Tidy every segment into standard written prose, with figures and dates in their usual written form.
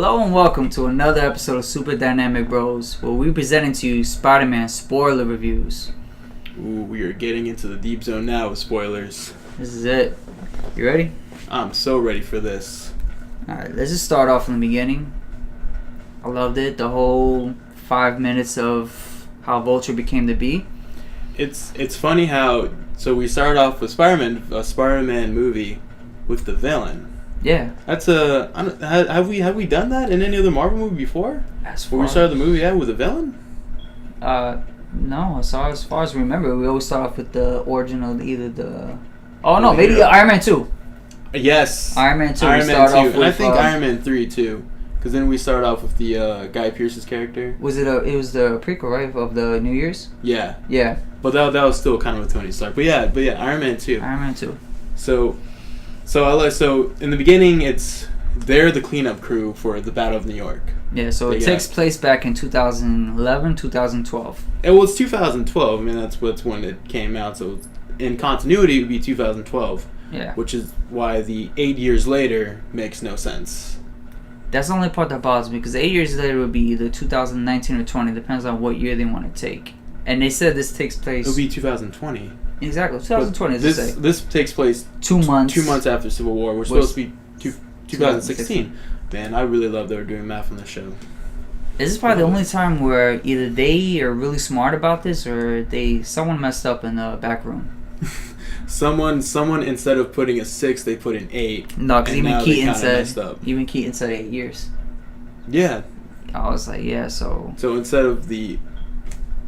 Hello and welcome to another episode of Super Dynamic Bros, where we presenting to you Spider-Man spoiler reviews. Ooh, we are getting into the deep zone now with spoilers. This is it. You ready? I'm so ready for this. Alright, let's just start off in the beginning. I loved it. The whole 5 minutes of how Vulture became the Bee. It's funny how we start off with a Spider-Man movie with the villain. Yeah. That's have we done that in any other Marvel movie before? Where we started the movie with a villain? No. As far as we remember, we always start off with the origin of maybe Iron Man 2. Yes. Iron Man 2. Iron Man 2. And I think Iron Iron Man 3 too. Because then we start off with the Guy Pearce's character. It was the prequel, right, of the New Year's? Yeah. Yeah. But that was still kind of with Tony Stark. But yeah, Iron Man 2. Iron Man 2. So in the beginning, they're the cleanup crew for the Battle of New York. Yeah, so it takes place back in 2011, 2012. It was 2012. I mean, that's when it came out. So in continuity, it would be 2012. Yeah. Which is why the 8 years later makes no sense. That's the only part that bothers me, because 8 years later would be either 2019 or 20, depends on what year they want to take. And they said this takes place... It'll be 2020. Exactly, 2020 is this takes place 2 months. 2 months after Civil War. We're supposed to be 2016. Man, I really love they were doing math on the show. This is probably the only time where either they are really smart about this or someone messed up in the back room. Someone instead of putting a 6, they put an 8. No, because even Keaton said 8 years. Yeah. I was like, yeah, so... So instead of the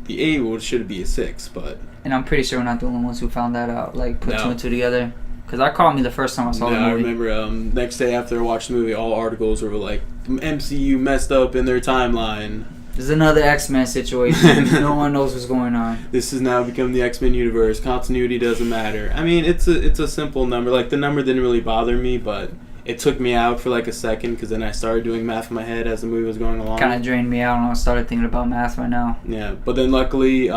8, well, it should be a 6, but... And I'm pretty sure we're not the only ones who found that out, like, put 2 and 2 together. Because that caught me the first time I saw the movie. I remember next day after I watched the movie, all articles were like, MCU messed up in their timeline. There's another X-Men situation. No one knows what's going on. This has now become the X-Men universe. Continuity doesn't matter. I mean, it's a simple number. Like, the number didn't really bother me, but it took me out for like a second, because then I started doing math in my head as the movie was going along. Kind of drained me out, and I started thinking about math right now. Yeah, but then luckily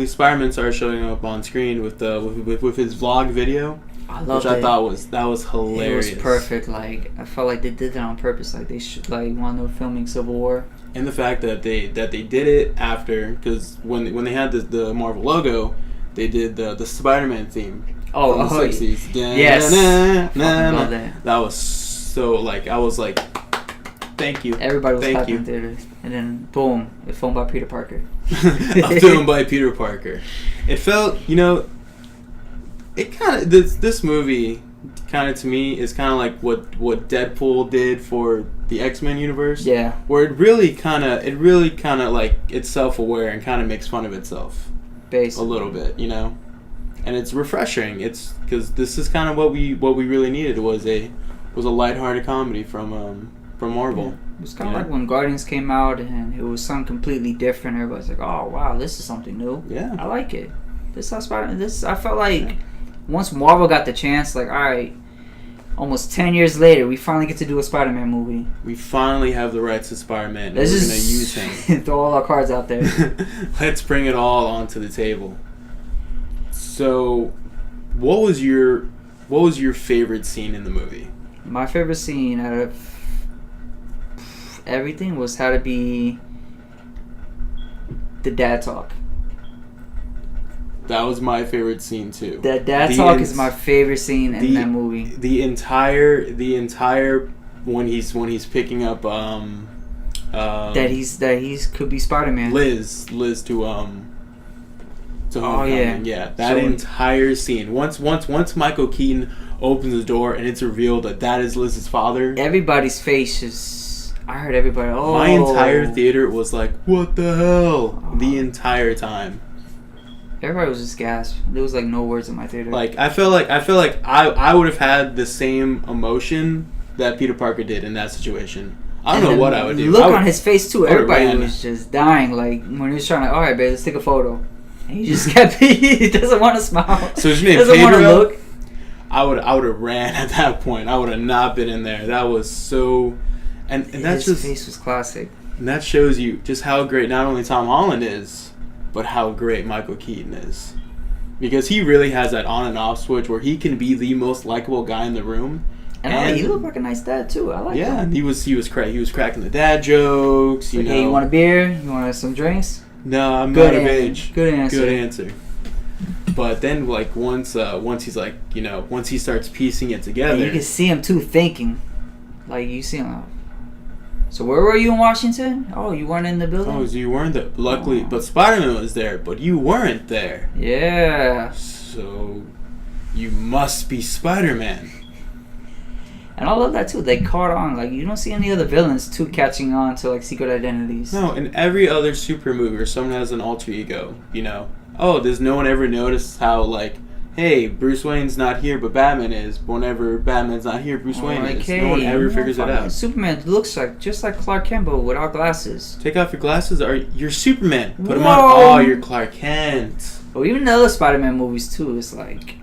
Spider-Man started showing up on screen with his vlog video. I loved it. I thought was hilarious. It was perfect. Like, I felt like they did that on purpose. Like, they should, like, when they were filming Civil War. And the fact that they did it after, because when they had the Marvel logo, they did the Spider-Man theme. From the 60s. Yes. Love that. That was so, like, I was like, thank you. Everybody was clapping in theaters. And then, boom, it filmed by Peter Parker. Filmed by Peter Parker. It felt, it kind of, this movie, kind of to me, is kind of like what Deadpool did for the X-Men universe. Yeah. Where it really kind of, like, it's self-aware and kind of makes fun of itself. Basically. A little bit, And it's refreshing. It's because this is kind of what we really needed was a lighthearted comedy from Marvel. Yeah. It was kind of like when Guardians came out and it was something completely different. Everybody's like, "Oh wow, this is something new." Yeah, I like it. This is how Spider-Man. I felt like once Marvel got the chance, like, all right, almost 10 years later, we finally get to do a Spider-Man movie. We finally have the rights to Spider-Man. And we're gonna use him. Throw all our cards out there. Let's bring it all onto the table. So, what was your favorite scene in the movie? My favorite scene out of everything had to be the dad talk. That was my favorite scene too. That dad talk is my favorite scene in that movie. The entire when he's picking up that he's could be Spider-Man. Liz to Homecoming. Yeah, that entire scene. Once Michael Keaton opens the door and it's revealed that is Liz's father. Everybody's face is. I heard everybody. Oh, my entire theater was like, "What the hell?" The entire time. Everybody was just gasped. There was like no words in my theater. Like I feel like I would have had the same emotion that Peter Parker did in that situation. I don't know what I would do. Look on his face too. Everybody was just dying. Like when he was trying to, all right, babe, let's take a photo. And he just kept. He doesn't want to smile. So his name doesn't want to look. I would have ran at that point. I would have not been in there. That was so. And that's his face was classic. And that shows you just how great not only Tom Holland is, but how great Michael Keaton is. Because he really has that on and off switch where he can be the most likable guy in the room And he looked like a nice dad too. I like yeah, him. and he was cracking the dad jokes. You Like, know, hey, you want a beer? You want some drinks? no, I'm Good not of answer. age. Good answer. Good answer. But then, like once he's like, you know, once he starts piecing it together, And you can see him too thinking. Like you see him. Like, so where were you in Washington? Oh, you weren't in the building. oh, so you weren't there. Luckily, Oh. but Spider-Man was there, but you weren't there. Yeah. So you must be Spider-Man. And I love that too. They caught on. Like you don't see any other villains too catching on to like secret identities. No, in every other super movie where someone has an alter ego, you know, oh, does no one ever notice how, like, hey, Bruce Wayne's not here, but Batman is. But whenever Batman's not here, Bruce Wayne is. No one ever figures it out. Superman looks like just like Clark Kent, but without glasses. Take off your glasses, or you're Superman. Put them Whoa. on. Oh, you're Clark Kent. But even the other Spider-Man movies too, it's like,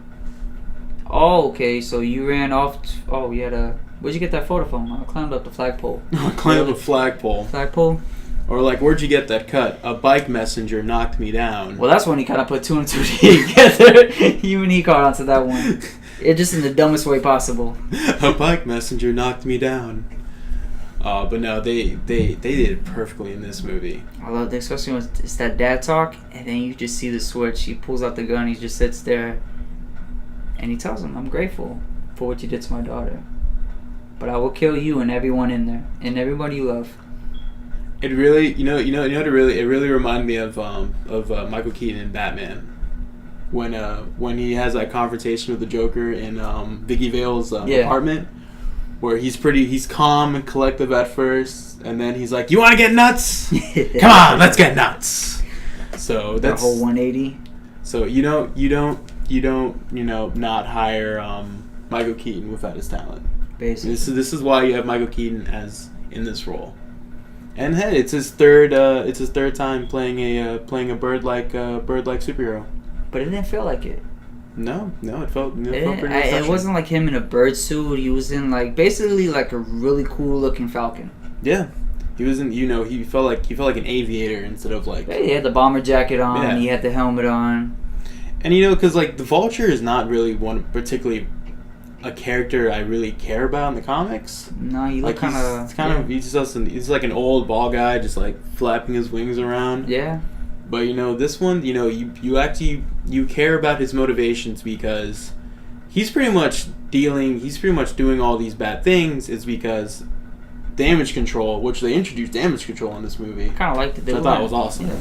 oh, okay, so you ran off. Oh, you had a. Where'd you get that photo from? I climbed up the flagpole. Climb up a flagpole. Flagpole. Or like, where'd you get that cut? A bike messenger knocked me down. Well, that's when he kind of put two and two together. Even he caught onto that one. It just in the dumbest way possible. A bike messenger knocked me down. But no, they did it perfectly in this movie. I love it, especially when it's that dad talk, and then you just see the switch. He pulls out the gun, he just sits there, and he tells him, "I'm grateful for what you did to my daughter, but I will kill you and everyone in there, and everybody you love." It really, it really reminded me of Michael Keaton in Batman, when he has that confrontation with the Joker in Vicky Vale's apartment, where he's calm and collective at first, and then he's like, "You want to get nuts? Come on, let's get nuts." So That that's whole 180. So you don't not hire Michael Keaton without his talent. Basically. This is why you have Michael Keaton as in this role. And hey, it's his third time playing a bird-like superhero. But it didn't feel like it. No, it felt pretty It refreshing. wasn't like him in a bird suit. He was in like basically like a really cool looking falcon. Yeah, he was in. He felt like an aviator instead of like. Yeah, he had the bomber jacket on. Yeah. He had the helmet on. And because like the Vulture is not really one particularly a character I really care about in the comics. No, he looked he's like an old ball guy just like flapping his wings around. Yeah. But this one, you actually care about his motivations because he's pretty much doing all these bad things is because damage control, which they introduced damage control in this movie. Kind of liked it. I thought it was awesome. Yeah.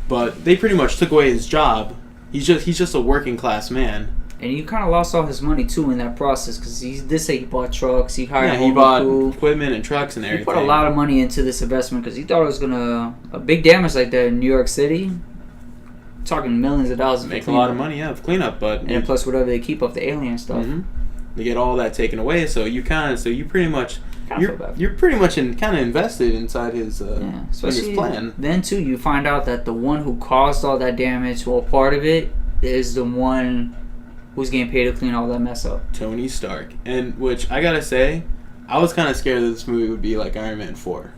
But they pretty much took away his job. He's just a working class man. And he kind of lost all his money too in that process because he did say he bought trucks, he hired a whole he bought crew. equipment and trucks and everything. He put a lot of money into this investment because he thought it was gonna a big damage like that in New York City. Talking millions of dollars. Make a lot of money, of cleanup, but and plus whatever they keep of the alien stuff. Mm-hmm. They get all that taken away, so you pretty much you're pretty much kind of invested inside his his plan. Then too, you find out that the one who caused all that damage, well, part of it is the one who's getting paid to clean all that mess up. Tony Stark, and which I gotta say, I was kind of scared that this movie would be like Iron Man 4.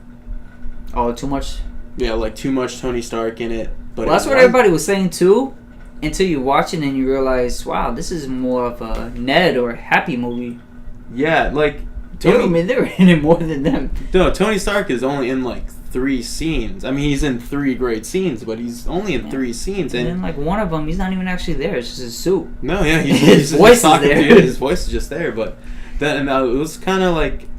Oh, too much. Yeah, like too much Tony Stark in it. But well, that's what everybody was saying too, until you watch it and you realize, wow, this is more of a Ned or Happy movie. Yeah, like They were in it more than them. No, Tony Stark is only in like 3 scenes. I mean, he's in 3 great scenes, but he's only in 3 scenes. And then like one of them, he's not even actually there. It's just his suit. No, yeah, his voice is there. His voice is just there, but then it was kind of like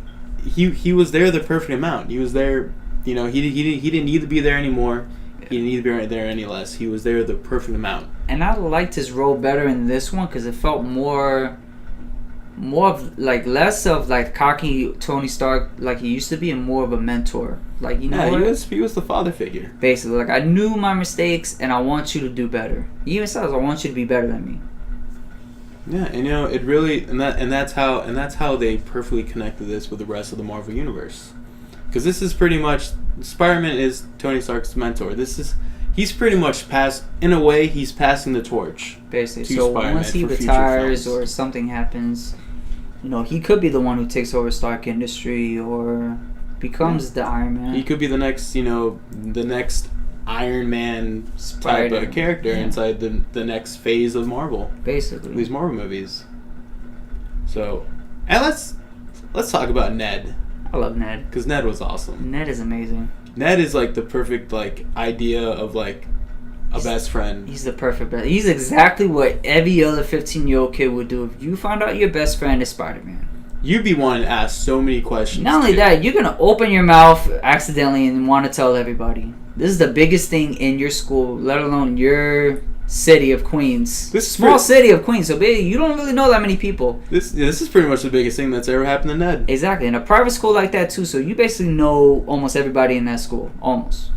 he was there the perfect amount. He was there. He didn't need to be there anymore. He didn't need to be there any less. He was there the perfect amount. And I liked his role better in this one because it felt more of like less of like cocky Tony Stark like he used to be, and more of a mentor. Like he was the father figure. Basically, like I knew my mistakes and I want you to do better. He even says I want you to be better than me. Yeah, and it really and that's how they perfectly connected this with the rest of the Marvel universe. Because this is pretty much Spider-Man is Tony Stark's mentor. He's pretty much he's passing the torch. Basically, so Spider-Man once he retires or something happens, he could be the one who takes over Stark Industry or becomes the Iron Man. He could be the next Iron Man type of character inside the next phase of Marvel. Basically, these Marvel movies. So, and let's talk about Ned, I love Ned. because Ned was awesome. Ned is amazing. Ned is like the perfect like idea of like a best friend. He's the perfect best. He's exactly what every other 15-year-old kid would do if you found out your best friend is Spider-Man. You'd be wanting to ask so many questions. Not only too. that, you're gonna open your mouth accidentally and want to tell everybody. This is the biggest thing in your school, let alone your city of Queens. This is small city of Queens, so baby, you don't really know that many people. This is pretty much the biggest thing that's ever happened to Ned. Exactly, in a private school like that too, so you basically know almost everybody in that school, almost.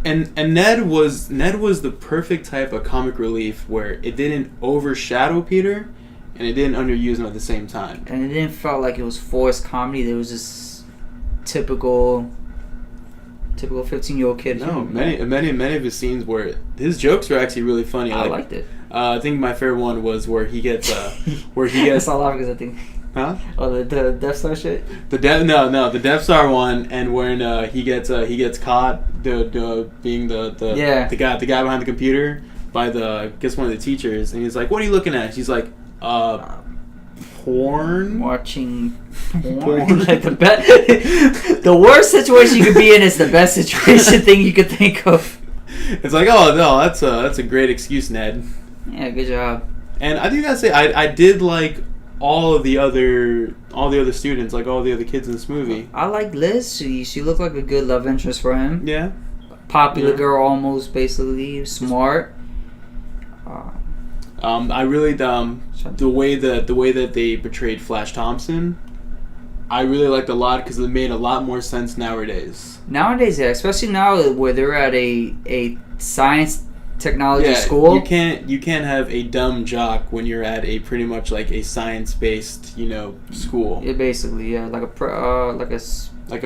And Ned was the perfect type of comic relief where it didn't overshadow Peter, and it didn't underuse him at the same time. And it didn't feel like it was forced comedy. There was just typical 15-year-old kid. No, humor. many of his scenes where his jokes were actually really funny. I liked it. I think my favorite one was where he gets That's all laughing because I think. Huh? Oh, the Death Star shit. The Death Star one, and when he gets caught being the guy behind the computer by one of the teachers, and he's like, "What are you looking at?" She's like, porn. Watching porn. Like the worst situation you could be in is the best situation thing you could think of. It's like, oh no, that's a great excuse, Ned. Yeah, good job. And I do gotta say, I did like all the other students, like all the other kids in this movie. I like Liz. She looked like a good love interest for him. Yeah. Popular girl, almost, basically smart. I really the way that they portrayed Flash Thompson, I really liked a lot because it made a lot more sense nowadays. Nowadays, yeah, especially now where they're at a science technology school. You can't have a dumb jock when you're at a pretty much like a science based school. Yeah, basically, yeah, like a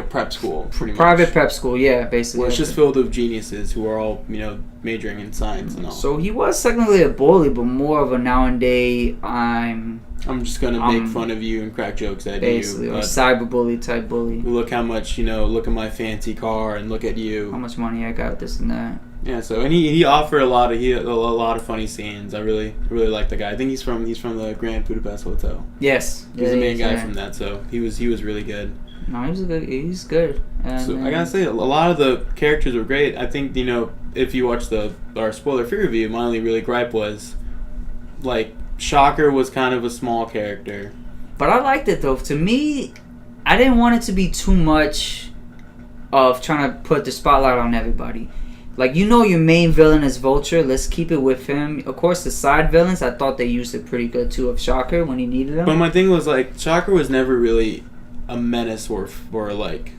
prep school, pretty much. Private prep school, yeah, basically. Where it's just filled with geniuses who are all majoring in science and all. So he was technically a bully, but more of a nowadays I'm just gonna make fun of you and crack jokes at basically, you. Basically, a cyberbully type bully. Look how much look at my fancy car and look at you. How much money I got, this and that. Yeah, so and he offered a lot of funny scenes. I really like the guy. I think he's from the Grand Budapest Hotel. Yes, he's the main guy from that. So he was really good. No, he's good. And so I gotta say, a lot of the characters were great. I think if you watch our spoiler-free review, my only really gripe was like Shocker was kind of a small character. But I liked it though. To me, I didn't want it to be too much of trying to put the spotlight on everybody. Like, your main villain is Vulture. Let's keep it with him. Of course, the side villains, I thought they used it pretty good too of Shocker when he needed him. But my thing was like Shocker was never really a menace or like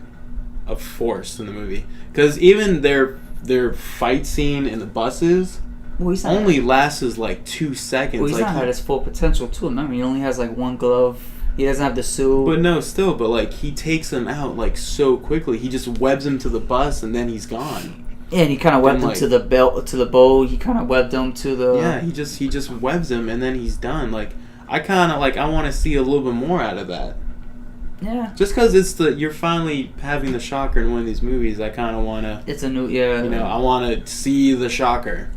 a force in the movie, because even their fight scene in the buses only lasts like 2 seconds. Well, he's not at his full potential too. Remember, he only has like one glove. He doesn't have the suit. But no, still, but like he takes them out like so quickly. He just webs him to the bus and then he's gone. Yeah, and he kind of webbed him to the belt, to the bow. He kind of webbed him to the. Yeah, he just webs him and then he's done. Like I kind of I want to see a little bit more out of that. Yeah. Just because you're finally having the Shocker in one of these movies, I kind of want to. It's a new I want to see the Shocker.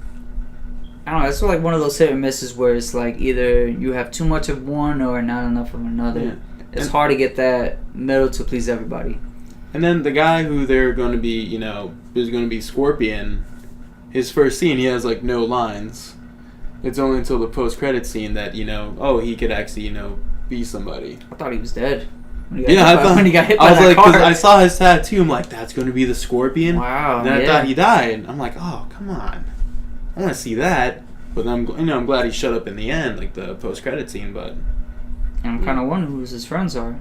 I don't know. It's like one of those hit and misses where it's like either you have too much of one or not enough of another. Yeah. It's hard to get that middle to please everybody. And then the guy who they're going to be, is going to be Scorpion. His first scene, he has like no lines. It's only until the post-credit scene that he could actually be somebody. I thought he was dead. Yeah, I thought when he got hit by I was that like, car. because I saw his tattoo. I'm like, that's going to be the Scorpion. Wow. And then I thought he died. I'm like, oh, come on, I want to see that. But then I'm glad he showed up in the end, like the post-credit scene. But I'm kind of wondering who his friends are.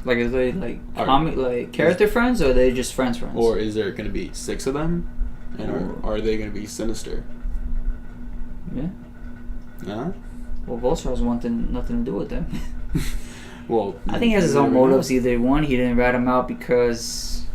Like, are they like character friends, or are they just friends? Or is there going to be 6 of them, and are they going to be Sinister? Yeah. No. Well, Vulture has nothing to do with them. Well, I think he has his own motives. Either one, he didn't rat him out because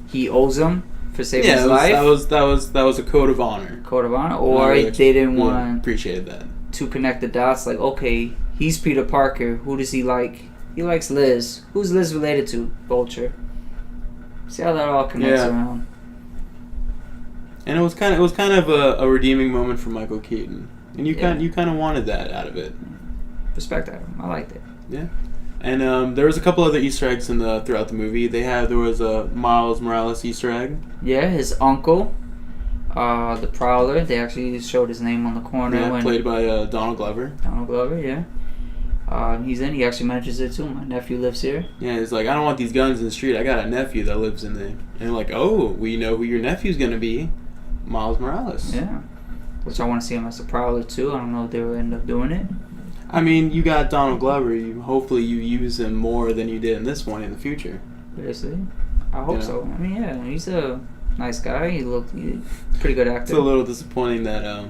he owes him for saving his life. That was a code of honor. Code of honor, or they didn't want appreciated that to connect the dots. Like, okay, he's Peter Parker. Who does he like? He likes Liz. Who's Liz related to? Vulture. See how that all connects around. And it was kind of a redeeming moment for Michael Keaton, and you kind of wanted that out of it. Respect that. I liked it. Yeah. And there was a couple other Easter eggs throughout the movie. There was a Miles Morales Easter egg. Yeah, his uncle, the Prowler. They actually showed his name on the corner. Yeah, played by Donald Glover. Donald Glover, yeah. He's in. He actually mentions it too. My nephew lives here. Yeah, he's like, I don't want these guns in the street. I got a nephew that lives in there. And like, oh, we know who your nephew's gonna be, Miles Morales. Yeah. Which I want to see him as the Prowler too. I don't know if they will end up doing it. I mean, you got Donald Glover. Hopefully you use him more than you did in this one in the future. Basically, I hope so. I mean, yeah, he's a nice guy. He's a pretty good actor. It's a little disappointing that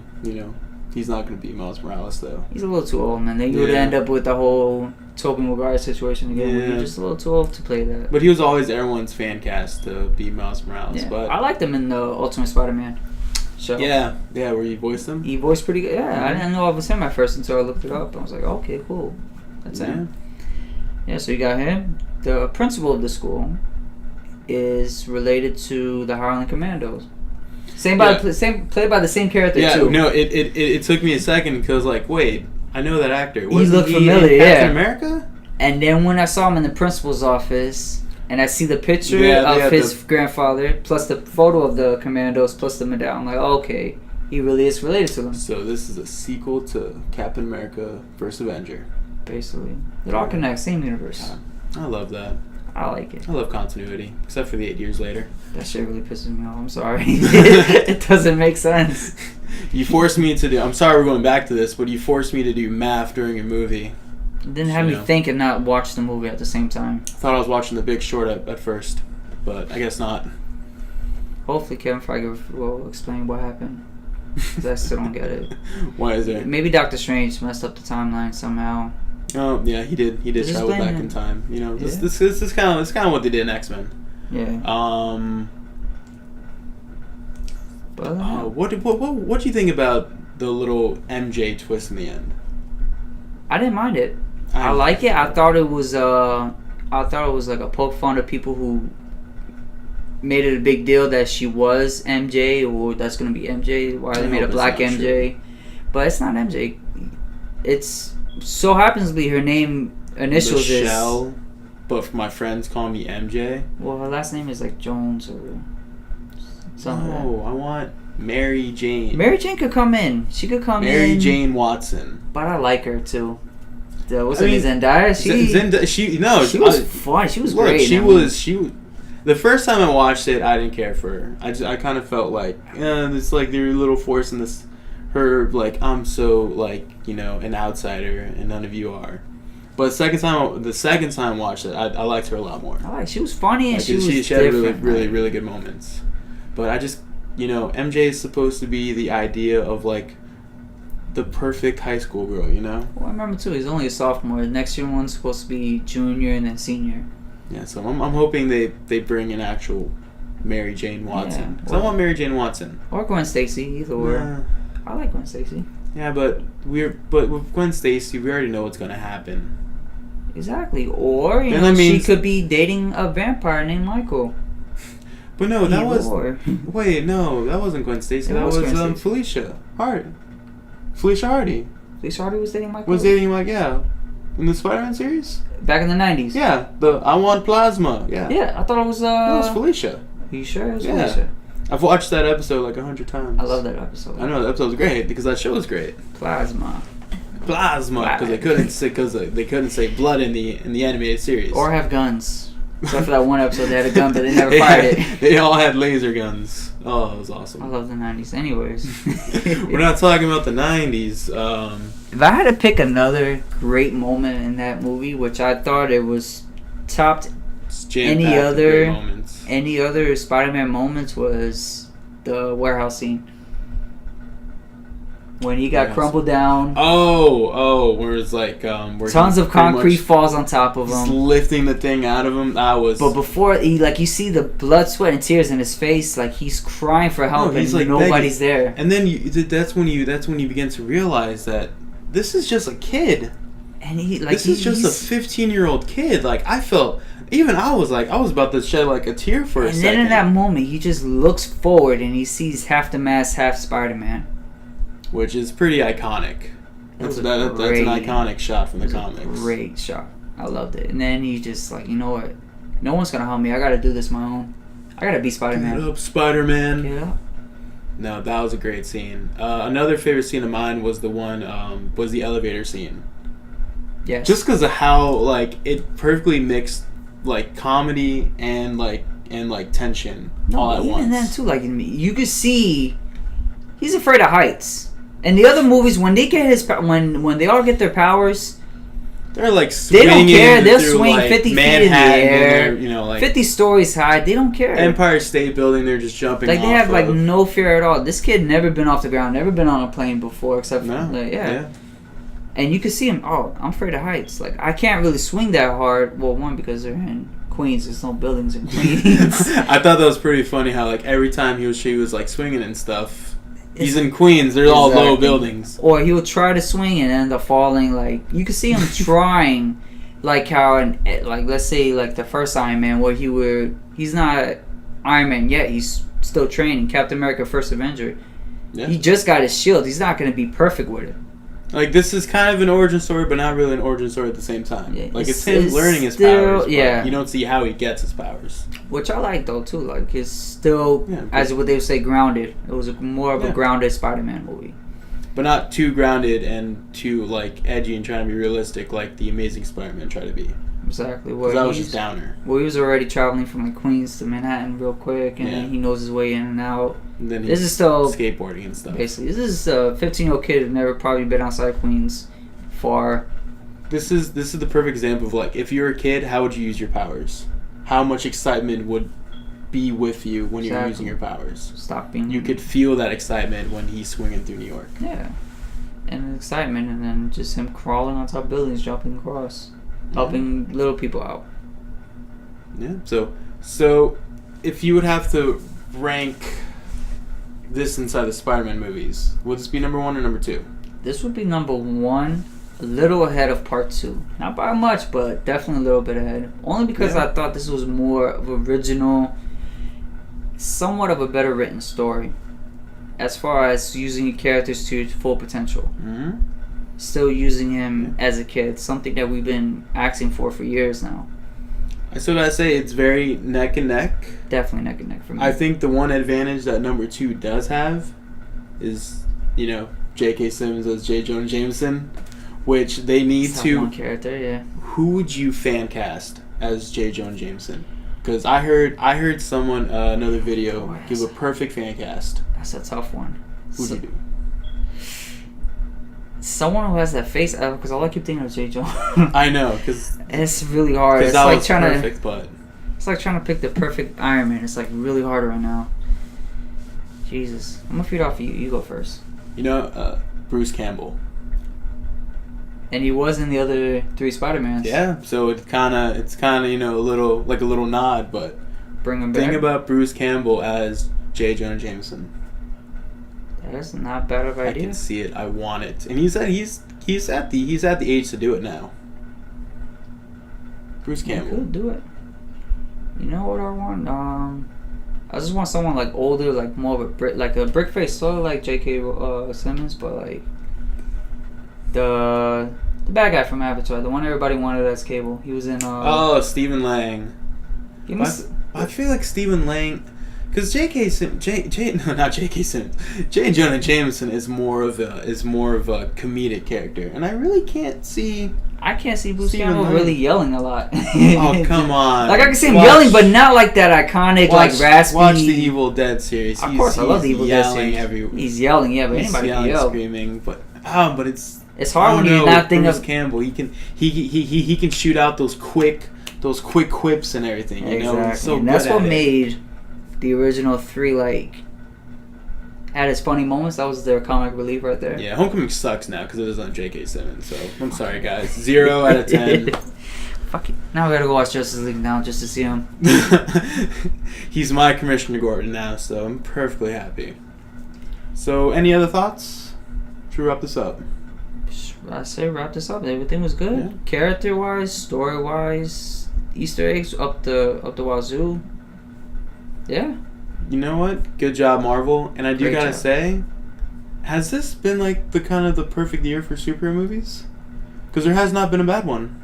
he's not going to be Miles Morales though. He's a little too old, man. Then you would end up with the whole Tobey Maguire situation again. Yeah. You're just a little too old to play that. But he was always everyone's fan cast to be Miles Morales. Yeah. But I liked him in the Ultimate Spider-Man show. Yeah, where he voiced him. He voiced pretty good. Yeah, I didn't know it was him at first until I looked it up. I was like, okay, cool. That's him. Yeah, so you got him. The principal of the school is related to the Harlan Commandos. Played by the same character too. Yeah, no, it took me a second because like, wait, I know that actor. He looked familiar. In Captain America? And then when I saw him in the principal's office, and I see the picture of his grandfather, plus the photo of the Commandos, plus the medal, I'm like, okay, he really is related to them. So this is a sequel to Captain America vs. Avenger. Basically, it all connects, same universe. I love that. I like it. I love continuity, except for the 8 years later. That shit really pisses me off. I'm sorry. It doesn't make sense. You forced me to do... I'm sorry we're going back to this, but you forced me to do math during a movie. It didn't have me think and not watch the movie at the same time. I thought I was watching The Big Short at first, but I guess not. Hopefully Kevin Feige will explain what happened. Because I still don't get it. Why is it? Maybe Doctor Strange messed up the timeline somehow. Oh yeah, he did. He did travel back in time. You know, this is kind of what they did in X-Men. Yeah. What do you think about the little MJ twist in the end? I didn't mind it. I like it. I thought it was like a poke fun of people who made it a big deal that she was MJ or that's gonna be MJ. Why they made a black MJ? True. But it's not MJ. It's so happens to be her name initials Michelle, but my friends call me MJ. Well, her last name is like Jones or something. No, I want Mary Jane. Mary Jane could come in. She could come in. Mary Jane Watson. But I like her too. What's her name? Zendaya. She was fun. She was great. The first time I watched it, I didn't care for her. I kind of felt like it's like they're a little forcing this. Her like I'm so like an outsider and none of you are. But the second time I watched it, I liked her a lot more. She was funny and she had really good moments. But I just MJ is supposed to be the idea of like the perfect high school girl, Well, I remember too. He's only a sophomore. The next year one's supposed to be junior and then senior. Yeah, so I'm hoping they bring an actual Mary Jane Watson. Because I want Mary Jane Watson or Gwen Stacy, either or. I like Gwen Stacy. Yeah, but with Gwen Stacy, we already know what's gonna happen. Exactly. Or she could be dating a vampire named Michael. But no, that wasn't Gwen Stacy. That was Felicia Hardy. Felicia Hardy was dating Michael. In the Spider-Man series. Back in the 90s. Yeah, I want plasma. Yeah. Yeah, I thought it was. That was Felicia. Are you sure it was Felicia? I've watched that episode like 100 times. I love that episode. I know that episode's great because that show was great. Plasma, because they couldn't say blood in the animated series or have guns. Except for that one episode, they had a gun, but they never fired it. They all had laser guns. Oh, it was awesome. I love the 90s. Anyways, we're not talking about the 90s. If I had to pick another great moment in that movie, which I thought it was topped any other Spider-Man moments, was the warehouse scene. When he got crumbled down. Where it's like tons of concrete falls on top of him, lifting the thing out of him. But before he you see the blood, sweat, and tears in his face, like he's crying for help, and nobody's there. And then that's when you begin to realize that this is just a kid, and this is just a 15-year-old kid. Like I felt. Even I was about to shed like a tear for a second. And then in that moment, he just looks forward and he sees half the mask, half Spider-Man. Which is pretty iconic. That's an iconic shot from the comics. Great shot. I loved it. And then he just like, you know what? No one's gonna help me. I gotta do this my own. I gotta be Spider-Man. Get up, Spider-Man. Yeah. No, that was a great scene. Another favorite scene of mine was the one was the elevator scene. Yes. Just because of how like it perfectly mixed like comedy and like tension all at even once. then too, like you could see he's afraid of heights. And the other movies, when they get when they all get their powers, they're like they swinging. don't care. They'll through, swing like, 50 feet in the Manhattan, air, and they're, like 50 stories high. They don't care. Empire State Building. They're just jumping. Like they off have like of. no fear at all. This kid never been off the ground, never been on a plane before, except for yeah. And you can see him. Oh, I'm afraid of heights. Like I can't really swing that hard. Well, one because they're in Queens. There's no buildings in Queens. I thought that was pretty funny. How like every time she was like swinging and stuff. He's in Queens. There's all low buildings. Or he would try to swing and end up falling. Like you can see him trying. Like how like let's say like the first Iron Man where he's not Iron Man yet. He's still training. Captain America: First Avenger. Yeah. He just got his shield. He's not going to be perfect with it. Like this is kind of an origin story, but not really an origin story at the same time. Yeah, like it's him learning his powers. But you don't see how he gets his powers. Which I like though too. Like it's still as what they would say grounded. It was more of a grounded Spider-Man movie. But not too grounded and too like edgy and trying to be realistic like the Amazing Spider-Man tried to be. Exactly. Because that was just downer. Well, he was already traveling from like Queens to Manhattan real quick, and then he knows his way in and out. And then this is still skateboarding and stuff. Basically, this is a 15-year-old kid who never probably been outside Queens far. This is the perfect example of like if you're a kid, how would you use your powers? How much excitement would be with you when you're using your powers? Stop being. You could feel that excitement when he's swinging through New York. Yeah, and excitement, and then just him crawling on top of buildings, jumping across, helping little people out. Yeah. So if you would have to rank this inside the Spider-Man movies, would this be number 1 or number 2? This would be number 1, a little ahead of part 2. Not by much, but definitely a little bit ahead. Only because I thought this was more of original, somewhat of a better written story. As far as using your characters to full potential. Mm-hmm. Still using him as a kid, something that we've been asking for years now. So did I say it's very neck and neck? Definitely neck and neck for me. I think the one advantage that number 2 does have is, J.K. Simmons as J. Jonah Jameson, which they need to. One character, yeah. Who would you fan cast as J. Jonah Jameson? Because I heard someone another video give a perfect fan cast. That's a tough one. Who'd you do? Someone who has that face, because all I keep thinking of J. Jonah. I know, because it's really hard. It's that like was trying perfect, but it's like trying to pick the perfect Iron Man. It's like really hard right now. Jesus, I'm gonna feed off you. You go first. Bruce Campbell. And he was in the other 3 Spider-Mans. Yeah, so it's kind of a little nod, but bring him back. Think about Bruce Campbell as J. Jonah Jameson. That's not bad of an idea. I can see it. I want it, and he's at the age to do it now. Bruce Campbell could do it. You know what I want? I just want someone like older, like more of a brick face, sort of like J.K. Simmons, but like the bad guy from Avatar, the one everybody wanted as Cable. He was in. Stephen Lang. I feel like Stephen Lang. Because J. Jonah Jameson is more of a comedic character, and I really can't see. I can't see Bruce Campbell really yelling a lot. Oh, come on! Like I can see him yelling, but not like that iconic, like raspy. Watch the Evil Dead series. Of course, I love the Evil Dead series. He's yelling, yeah, but anybody can yell. Screaming, but it's hard when you're not thinking of Campbell. He can shoot out those quick quips and everything. Exactly. So and that's what made the original 3 had its funny moments. That was their comic relief right there. Yeah, Homecoming sucks now because it was on J.K. Simmons. So I'm sorry, guys. 0 out of 10. Fuck it. Now we gotta go watch Justice League now just to see him. He's my Commissioner Gordon now, so I'm perfectly happy. So, any other thoughts? Should we wrap this up? I say wrap this up. Everything was good. Yeah. Character-wise, story-wise, Easter eggs up the wazoo. Yeah. You know what? Good job, Marvel. And I do gotta say, has this been like the perfect year for superhero movies? Because there has not been a bad one.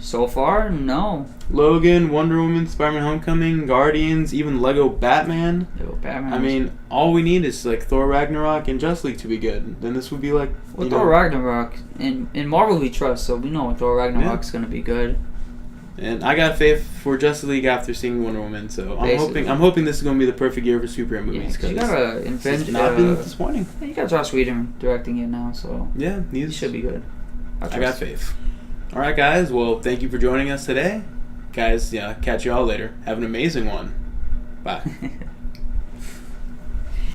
So far, no. Logan, Wonder Woman, Spider-Man: Homecoming, Guardians, even Lego Batman. Yo, Batman. I mean, all we need is like Thor Ragnarok and Justice League to be good. Then this would be like. Well, Thor Ragnarok, in Marvel we trust, so we know Thor Ragnarok's gonna be good. And I got faith for Justice League after seeing Wonder Woman, so Basically. I'm hoping this is gonna be the perfect year for superhero Yeah, movies. 'cause you got a It's not been disappointing. you got Joss Whedon directing it now, so Yeah, it should be good. I got faith. All right, guys. Well, thank you for joining us today, guys. Yeah, catch you all later. Have an amazing one. Bye.